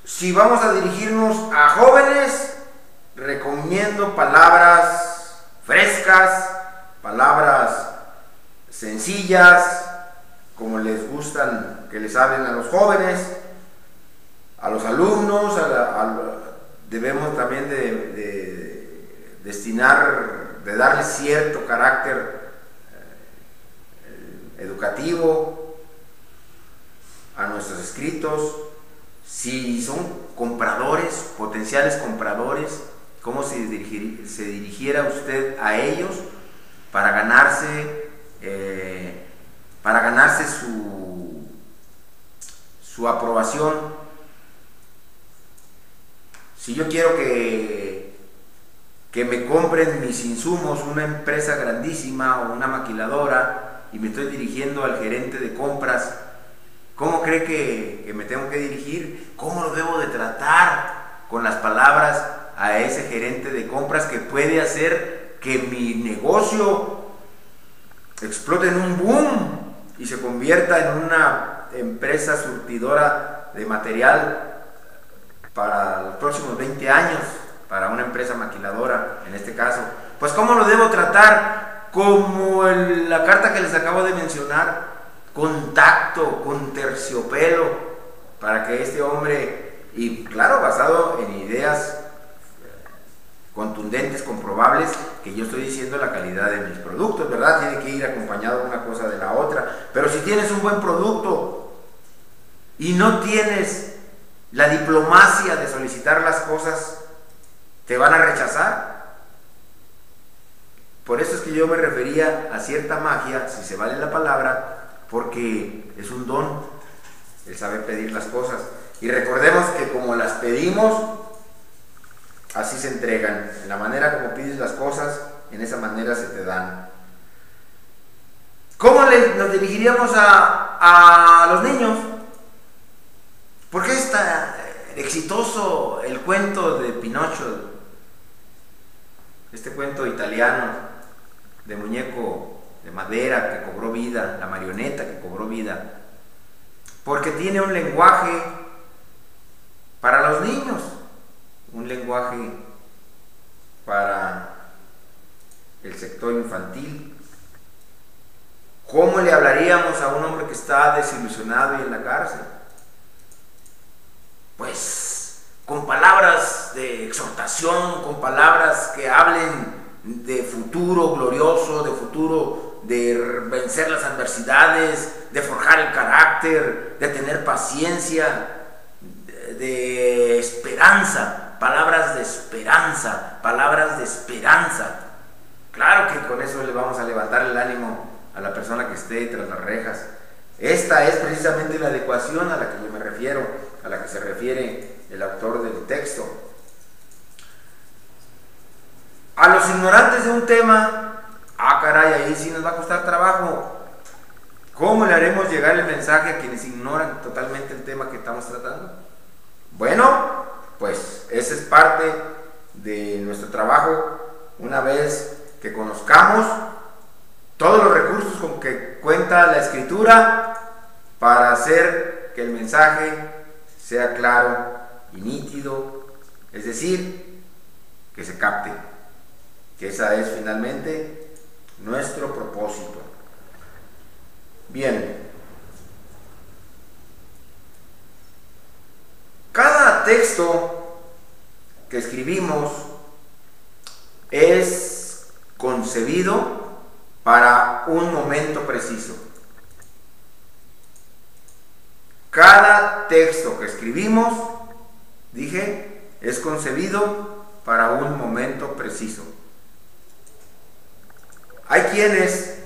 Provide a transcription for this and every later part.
Si vamos a dirigirnos a jóvenes, recomiendo palabras frescas, palabras sencillas, como les gustan que les hablen a los jóvenes, a los alumnos, debemos también de darles cierto carácter educativo a nuestros escritos. Si son compradores, potenciales compradores, ¿cómo se dirigiera usted a ellos para ganarse su aprobación? Si yo quiero que me compren mis insumos una empresa grandísima o una maquiladora y me estoy dirigiendo al gerente de compras, ¿cómo cree que me tengo que dirigir? ¿Cómo lo debo de tratar con las palabras a ese gerente de compras que puede hacer que mi negocio explote en un boom y se convierta en una empresa surtidora de material para los próximos 20 años, para una empresa maquiladora en este caso? Pues ¿cómo lo debo tratar? Como la carta que les acabo de mencionar, con tacto, con terciopelo, para que este hombre, y claro, basado en ideas contundentes, comprobables, que yo estoy diciendo la calidad de mis productos, ¿verdad? Tiene que ir acompañado una cosa de la otra. Pero si tienes un buen producto y no tienes la diplomacia de solicitar las cosas, te van a rechazar. Por eso es que yo me refería a cierta magia, si se vale la palabra, porque es un don el saber pedir las cosas. Y recordemos que como las pedimos, así se entregan. En la manera como pides las cosas, en esa manera se te dan. ¿Cómo nos dirigiríamos a los niños? ¿Por qué es tan exitoso el cuento de Pinocho? Este cuento italiano de muñeco de madera que cobró vida, la marioneta que cobró vida, porque tiene un lenguaje para los niños, un lenguaje para el sector infantil. ¿Cómo le hablaríamos a un hombre que está desilusionado y en la cárcel? Pues con palabras de exhortación, con palabras que hablen de futuro glorioso, de futuro de vencer las adversidades, de forjar el carácter, de tener paciencia, de esperanza, palabras de esperanza, palabras de esperanza. Claro que con eso le vamos a levantar el ánimo a la persona que esté tras las rejas. Esta es precisamente la adecuación a la que yo me refiero, a la que se refiere el autor del texto. A los ignorantes de un tema, caray, ahí sí nos va a costar trabajo. ¿Cómo le haremos llegar el mensaje a quienes ignoran totalmente el tema que estamos tratando? Bueno, pues esa es parte de nuestro trabajo. Una vez que conozcamos todos los recursos con que cuenta la Escritura para hacer que el mensaje sea claro y nítido, es decir, que se capte, que esa es finalmente nuestro propósito. Bien, cada texto que escribimos es concebido para un momento preciso. Cada texto que escribimos, dije, es concebido para un momento preciso. Hay quienes,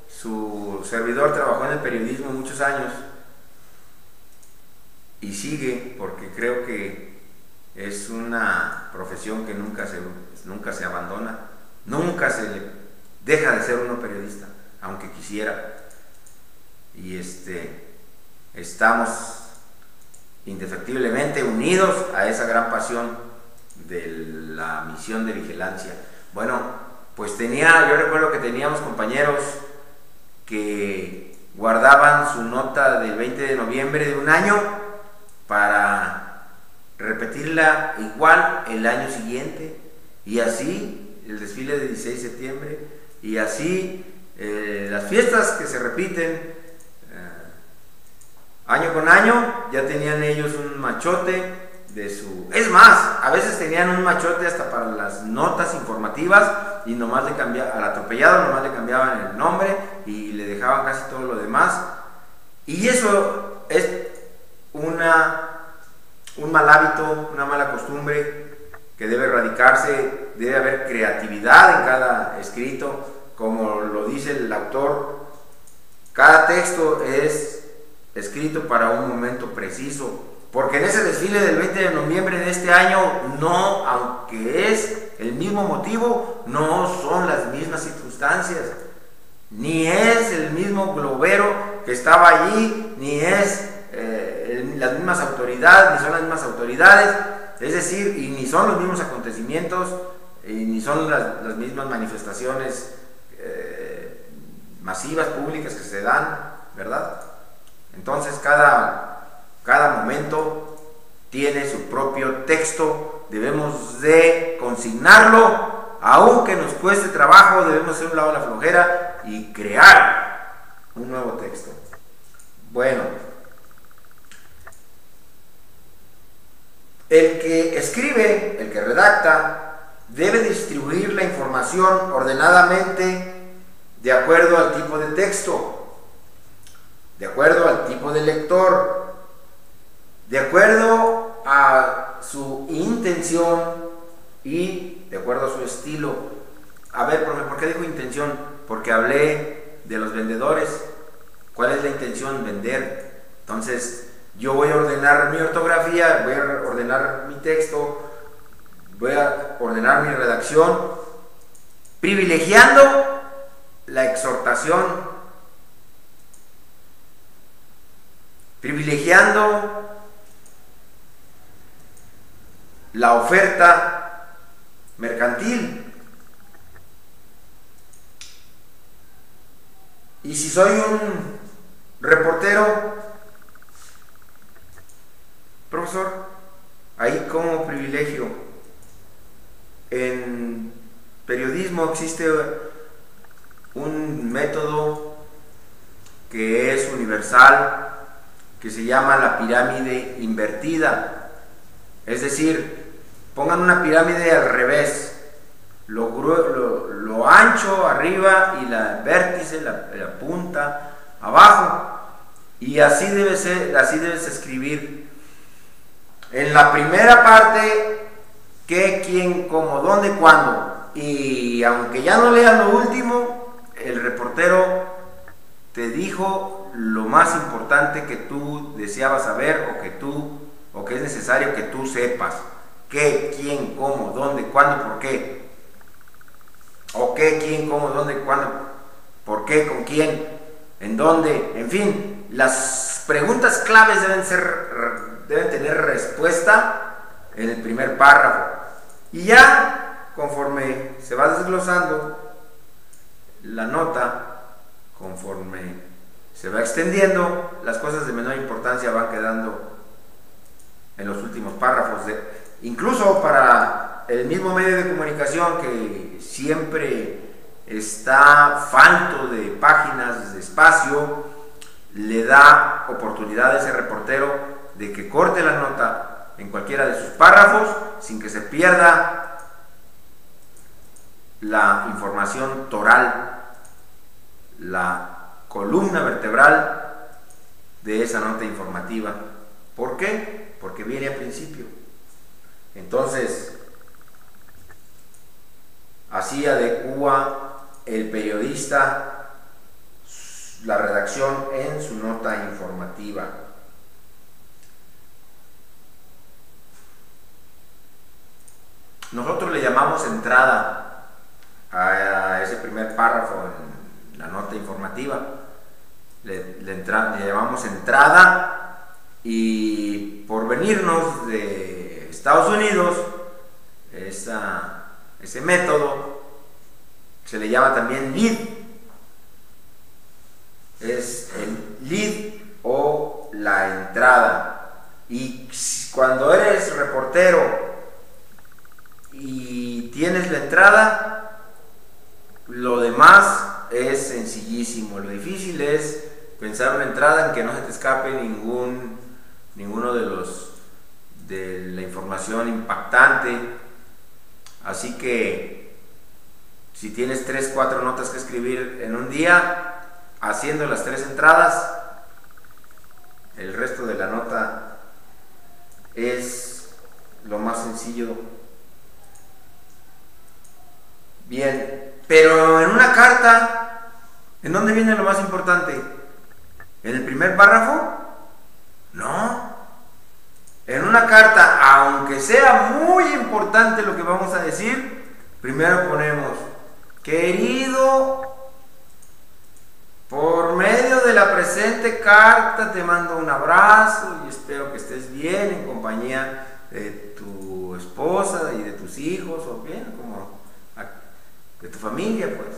su servidor trabajó en el periodismo muchos años y sigue, porque creo que es una profesión que nunca se abandona, nunca se deja de ser uno periodista, aunque quisiera. Y estamos indefectiblemente unidos a esa gran pasión de la misión de vigilancia. Bueno, pues yo recuerdo que teníamos compañeros que guardaban su nota del 20 de noviembre de un año para repetirla igual el año siguiente, y así el desfile de 16 de septiembre, y así las fiestas que se repiten año con año. Ya tenían ellos un machote de su... Es más, a veces tenían un machote hasta para las notas informativas, y nomás le cambiaban, al atropellado nomás le cambiaban el nombre y le dejaban casi todo lo demás. Y eso es un mal hábito, una mala costumbre que debe erradicarse. Debe haber creatividad en cada escrito, como lo dice el autor. Cada texto es escrito para un momento preciso, porque en ese desfile del 20 de noviembre de este año, no, aunque es el mismo motivo, no son las mismas circunstancias, ni es el mismo globero que estaba allí, ni es las mismas autoridades, ni son las mismas autoridades, es decir, y ni son los mismos acontecimientos, y ni son las mismas manifestaciones masivas, públicas que se dan, ¿verdad? Entonces cada momento tiene su propio texto, debemos de consignarlo, aunque nos cueste trabajo, debemos hacer un lado de la flojera y crear un nuevo texto. Bueno, el que escribe, el que redacta, debe distribuir la información ordenadamente de acuerdo al tipo de texto, de acuerdo al tipo de lector, de acuerdo a su intención y de acuerdo a su estilo. A ver, ¿por qué digo intención? Porque hablé de los vendedores. ¿Cuál es la intención? Vender. Entonces, yo voy a ordenar mi ortografía, voy a ordenar mi texto, voy a ordenar mi redacción, privilegiando la exhortación, privilegiando la oferta mercantil. Y si soy un reportero, profesor, ahí como privilegio. En periodismo existe un método que es universal, que se llama la pirámide invertida. Es decir, pongan una pirámide al revés, lo ancho arriba y la vértice, la punta abajo, y así debe ser, así debes escribir. En la primera parte, qué, quién, cómo, dónde, cuándo, y aunque ya no leas lo último, el reportero te dijo lo más importante que tú deseabas saber, o que es necesario que tú sepas. Qué, quién, cómo, dónde, cuándo, por qué. O qué, quién, cómo, dónde, cuándo, por qué, con quién, en dónde, en fin, las preguntas claves deben tener respuesta en el primer párrafo. Y ya, conforme se va desglosando la nota, conforme se va extendiendo, las cosas de menor importancia van quedando en los últimos párrafos. Incluso para el mismo medio de comunicación, que siempre está falto de páginas, de espacio, le da oportunidad a ese reportero de que corte la nota en cualquiera de sus párrafos sin que se pierda la información toral, la columna vertebral de esa nota informativa. ¿Por qué? Porque viene al principio. Entonces, así adecua el periodista la redacción en su nota informativa. Nosotros le llamamos entrada a ese primer párrafo en la nota informativa. Le llamamos entrada, y por venirnos de Estados Unidos, ese método se le llama también lead. Es el lead o la entrada. Y cuando eres reportero y tienes la entrada, lo demás es sencillísimo. Lo difícil es pensar una entrada en que no se te escape ninguno de la información impactante. Así que si tienes 3, 4 notas que escribir en un día, haciendo las 3 entradas, el resto de la nota es lo más sencillo. Bien, pero en una carta, ¿en dónde viene lo más importante? ¿En el primer párrafo? No. En una carta, aunque sea muy importante lo que vamos a decir, primero ponemos: querido, por medio de la presente carta te mando un abrazo y espero que estés bien en compañía de tu esposa y de tus hijos, o bien como de tu familia, pues.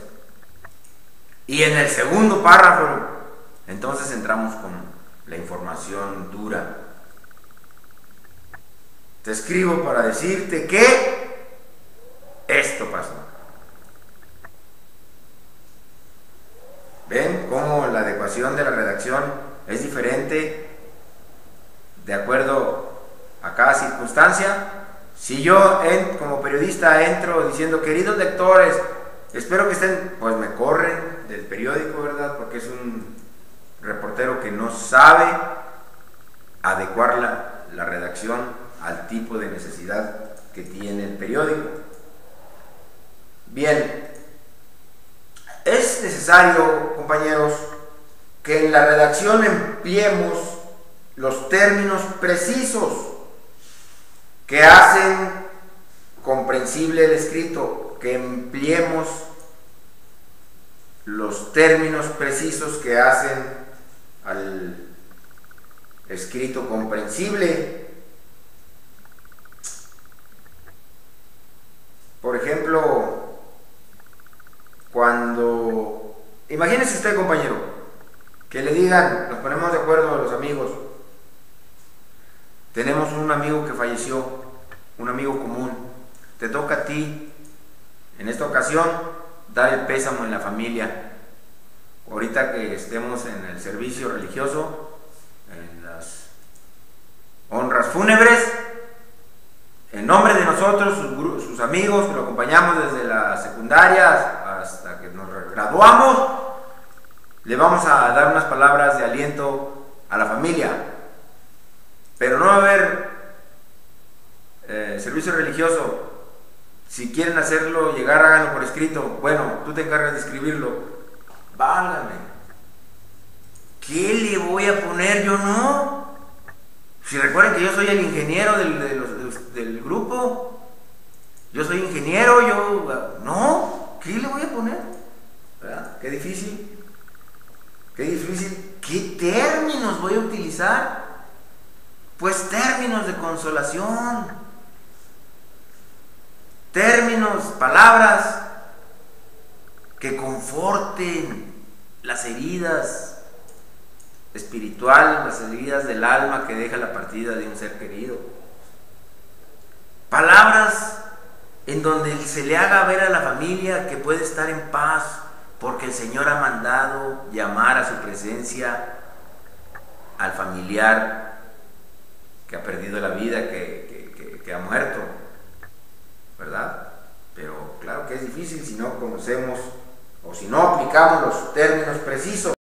Y en el segundo párrafo, entonces entramos con la información dura. Te escribo para decirte que esto pasó. ¿Ven cómo la adecuación de la redacción es diferente de acuerdo a cada circunstancia? Si yo como periodista entro diciendo: queridos lectores, espero que estén, pues me corren del periódico, ¿verdad? Porque es un reportero que no sabe adecuar la redacción al tipo de necesidad que tiene el periódico. Bien, es necesario, compañeros, que en la redacción empleemos los términos precisos que hacen comprensible el escrito, que empleemos los términos precisos que hacen al escrito comprensible. Por ejemplo, cuando, imagínese usted, compañero, que le digan, nos ponemos de acuerdo los amigos, tenemos un amigo que falleció, un amigo común, te toca a ti, en esta ocasión, dar el pésamo en la familia. Ahorita que estemos en el servicio religioso, en las honras fúnebres, en nombre de nosotros, sus amigos, que lo acompañamos desde la secundaria hasta que nos graduamos, le vamos a dar unas palabras de aliento a la familia. Pero no va a haber servicio religioso. Si quieren hacerlo llegar, háganlo por escrito. Bueno, tú te encargas de escribirlo. Válgame, ¿qué le voy a poner? Yo no. Si recuerden que yo soy el ingeniero del grupo, yo soy ingeniero, no, ¿qué le voy a poner? ¿Verdad? Qué difícil, qué difícil. ¿Qué términos voy a utilizar? Pues términos de consolación, términos, palabras que conforten las heridas espirituales, las heridas del alma que deja la partida de un ser querido. Palabras en donde se le haga ver a la familia que puede estar en paz, porque el Señor ha mandado llamar a su presencia al familiar que ha perdido la vida, que ha muerto, ¿verdad? Pero claro que es difícil si no conocemos o si no aplicamos los términos precisos.